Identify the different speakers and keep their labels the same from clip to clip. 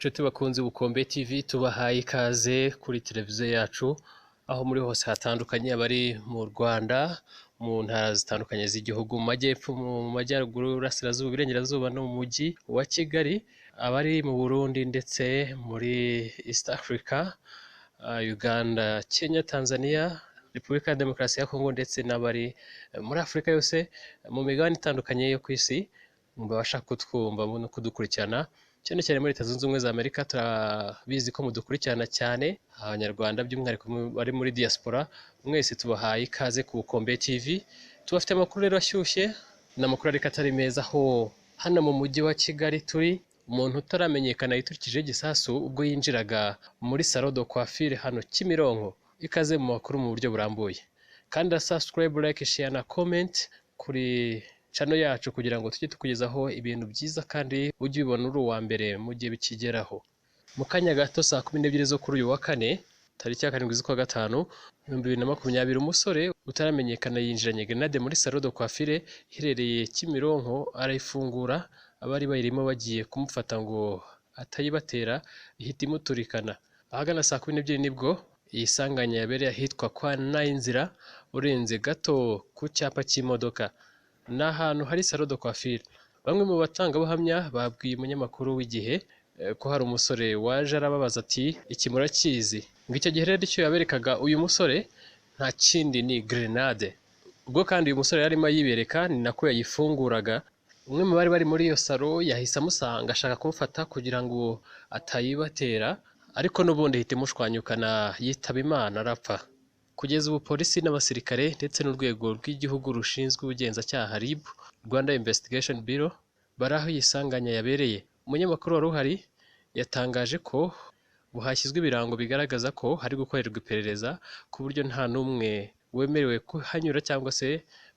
Speaker 1: Nshuti bakunze Bukombe TV tubahaye ikaze kuri televiziyo yacu aho muri hose hatandukanye abari mu Rwanda mu ntara zitandukanye z'igihugu mu majyepfo mu majyaruguru urasirazuba iburengerazuba no mu mujyi wa Kigali abari mu Burundi ndetse muri East Africa, Uganda, Kenya, Tanzania, Repubulika ya Demokarasi ya Kongo ndetse n'abari muri Afurika yose mu migabane itandukanye yo ku isi mubasha kutwumva no kudukurikirana cyane cyane muri Leta Zunze Ubumwe za Amerika. Turabizi ko mudukurikirana cyane abanyarwanda by'umwihariko bari muri diaspora. Mwese tubahaye ikaze ku Bukombe TV. Tubafite amakuru rero ashyushye n'amakuru ariko atari meza aho hano mu mujyi wa Kigali turi umuntu utaramenyekana yiturikije igisasu ubwo yinjiraga muri salon de coiffure hano Kimironko. Ikaze mu makuru mu buryo burambuye kandi subscribe, like, share na comment kuri channel yacu kugira ngo tujye tukugezaho ibintu byiza kandi ujye ubibona uri uwa mbere mu gihe bikigeraho. Mukanya gato saa 12 zo kuri uyu wa kane tariki ya 7 z'ukwa gatanu 2020 umusore utaramenyekana yinjiranye grenade muri salon de coiffure iherereye Kimironko arayifungura abari bayirimo bagiye kumufata ngo atayibatera ihita imuturikana. Ahagana saa 12 nibwo iyi sanganya yabereye ahitwa kwa Nayinzira urenze gato ku cyapa cy'imodoka n'ahantu hari salon de coiffure. Bamwe mu batangabuhamya babwiye umunyamakuru w'Igihe ko hari umusore waje arababaza ati iki murakizi, ngo icyo gihe rero icyo yaberekaga uyu musore nta kindi ni grenade. Ubwo kandi uyu musore yarimo yibereka ni nako yayifunguraga. Umwe mu bari muri iyo salon yahise amusanga ashaka kumufata kugira ngo atayibatera, ariko n'ubundi hita imushwanyukana yitaba Imana arapfa. Kugeza ubu polisi n'abasirikare ndetse n'urwego rw'igihugu rushinzwe ubugenzacyaha RIB, Rwanda Investigation Bureau, baraho yisanganya yabereye. Umunyamakuru wari uhari yatangaje ko buhashyizwe ibirango bigaragaza ko hari gukorerwa iperereza ku buryo nta n'umwe wemerewe kuhanyura cyangwa se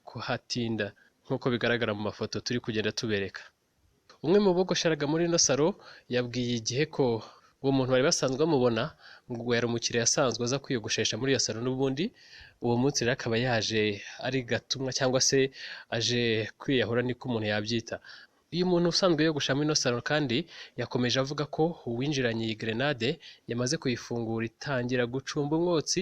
Speaker 1: kuhatinda nk'uko bigaragara mu mafoto turi kugenda tubereka. Umwe mu bogosheraga muri ino salon yabwiye Igihe ko uwo muntu bari basanzwe bamubona ngo yari umukiriya asanzwe aza kwiyogoshesha muri iyo salon, n'ubundi uwo munsi rero akaba yaje ari gatumwa cyangwa se aje kwiyahura niko umuntu yabyita. Uyu muntu usanzwe yogosha muri ino salon kandi yakomeje avuga ko uwinjiranye iyi grenade yamaze kuyifungura itangira gucumba umwotsi,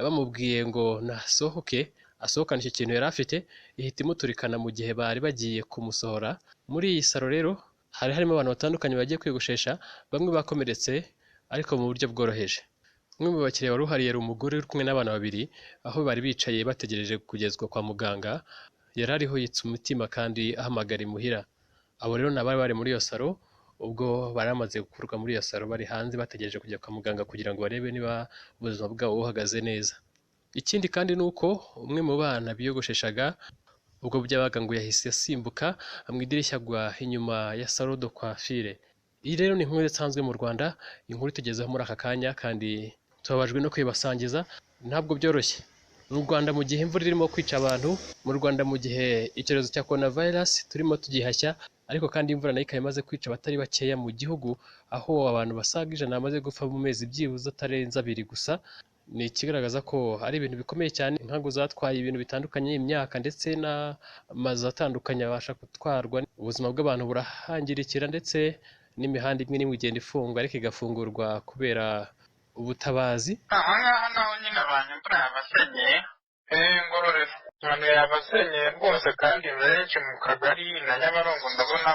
Speaker 1: bamubwiye ngo nasohoke asohokana icyo kintu yari afite ihita imuturikana mu gihe bari bagiye kumusohora. Muri iyi salon rero hari harimo abantu batandukanye bagiye kwiyogoshesha, bamwe bakomeretse ariko mu buryo bworoheje. Umwe mu bakiriya wari uhari yari umugore uri kumwe n'abana babiri aho bari bicaye bategereje kugezwa kwa muganga. Yari ariho yitsa umutima kandi ahamagara imuhira. Abo rero nabari bari muri iyo salon ubwo bari bamaze gukurwa muri iyo salon bari hanze bategereje kujya kwa muganga kugira ngo barebe niba ubuzima bwabo buhagaze neza. Ikindi kandi nuko umwe mu bana biyogosheshaga ubwo byabaga ngo yahise asimbuka mu idirishya agwa inyuma ya salon de coiffure. Iyi rero ni inkuru idasanzwe mu Rwanda, inkuru tugezeho muri aka kanya kandi tubabajwe no kwibasangiza. Ntabwo byoroshye mu Rwanda mu gihe imvura irimo kwica abantu, mu Rwanda mu gihe icyorezo cya coronavirus turimo tugihashya, ariko kandi imvura nayo ikaba imaze kwica abatari bakeya mu gihugu aho abantu basaga 100 bamaze gupfa mu mezi byibuze atarenze 2 gusa. Ni ikigaragaza ko ari ibintu bikomeye cyane. Inkangu zatwaye ibintu bitandukanye, imyaka ndetse n'amazu atandukanye abasha gutwarwa, ubuzima bw'abantu burahangirikira ndetse n'imihanda imwe n'imwe igenda ifungwa ariko igafungurwa kubera ubutabazi.
Speaker 2: Ahangaha naho nyine abantu imvura yabasenyeye Ngororero, abantu yabasenyeye rwose kandi benshi mu Kagari na Nyabarongo ndabona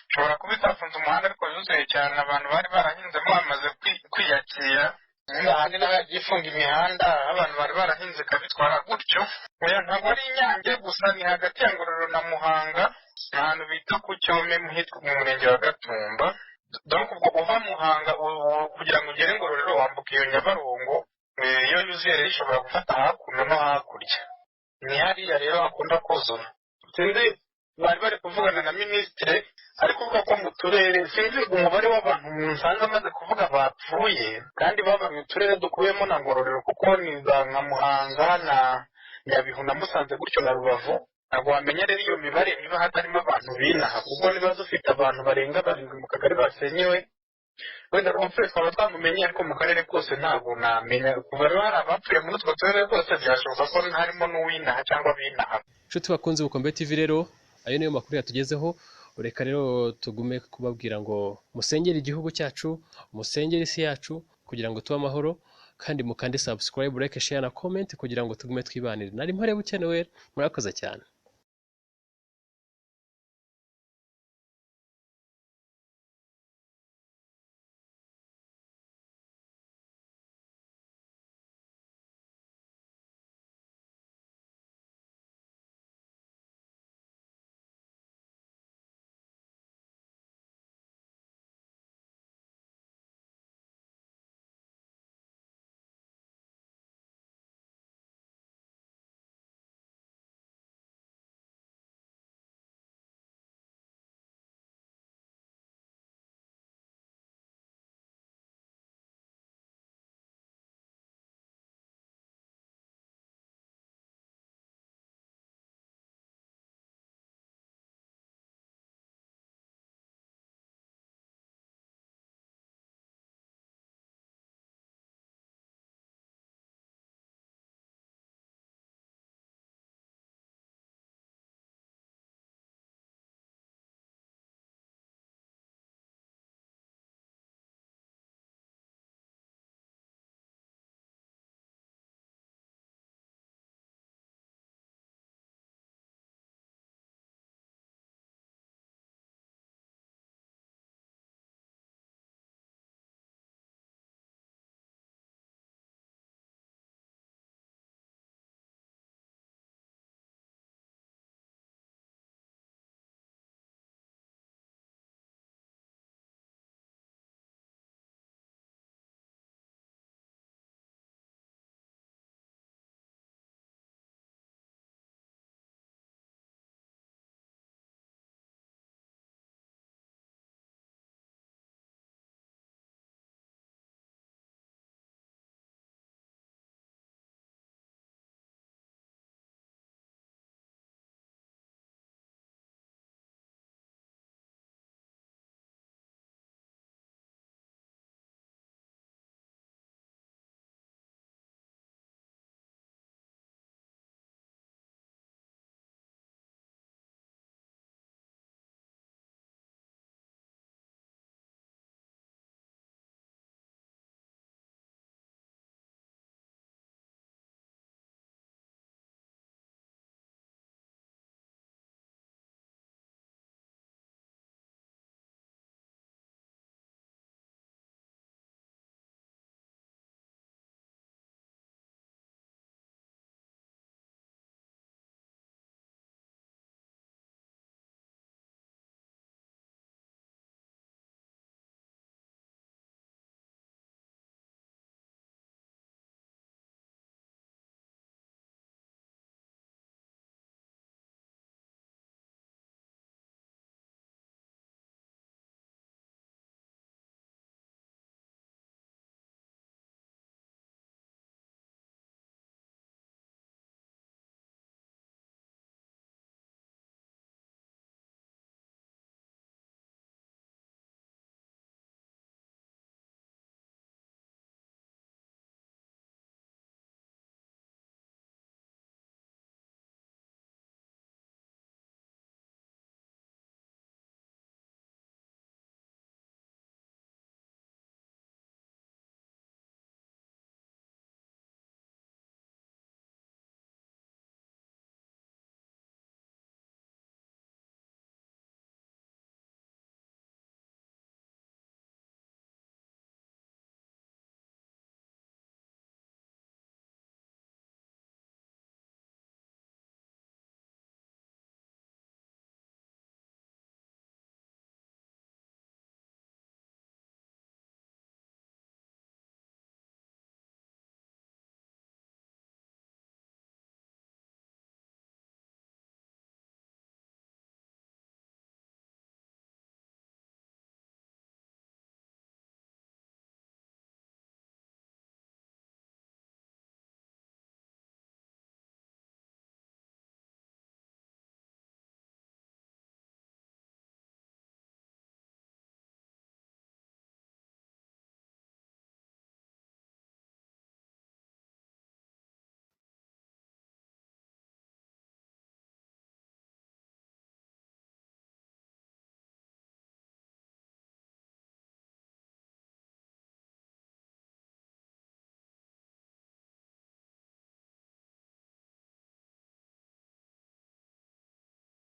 Speaker 2: ushobora kuba itafunze umuhanda ariko yuzuye cyane, abantu bari barahinzemo bamaze kwiyakira. Ahandi n'abagiye ifunga imihanda abantu bari barahinze kabitwara gutyo. Oya, ntabwo ari Inyange gusa, ni hagati ya Ngororero na Muhanga ahantu bita ku Cyome hitwa mu murenge wa Gatumba. Donc ubwo uva Muhanga kugira ngo ugere Ngororero wambuka iyo Nyabarongo, iyo yuzuye rero ishobora gufata hakuno no hakurya. Ni hariya rero hakunda kuzura. Sinzi bari kuvugana na minisitiri ariko uvuga ko mu turere, sinzi umubare w'abantu nsanga amaze kuvuga bapfuye kandi baba mu turere dukubiyemo na Ngororero kuko ni nka Muhanga na Nyabihu na Musanze gutyo na Rubavu. Ntabwo wamenya rero iyo mibare niba hatarimo abantu binaha, kuko niba dufite abantu barenga 7 mu Kagari basenyewe wenda Romfrey twaba twamumenye, ariko mu karere kose ntabwo namenya. Kuva rero hari abapfuye muri utwo turere rwose byashoboka ko harimo n'uwinaha cyangwa binaha.
Speaker 1: Nshuti bakunze Bukombe TV rero ayo niyo makuru yatugezeho. reka rero tugume kubabwira ngo musengere igihugu cyacu, musengere isi yacu kugira ngo tube amahoro, kandi mukande subscribe, like, share na comment kugira ngo tugume twibanire. Nari mpore bukenewe, murakoze cyane.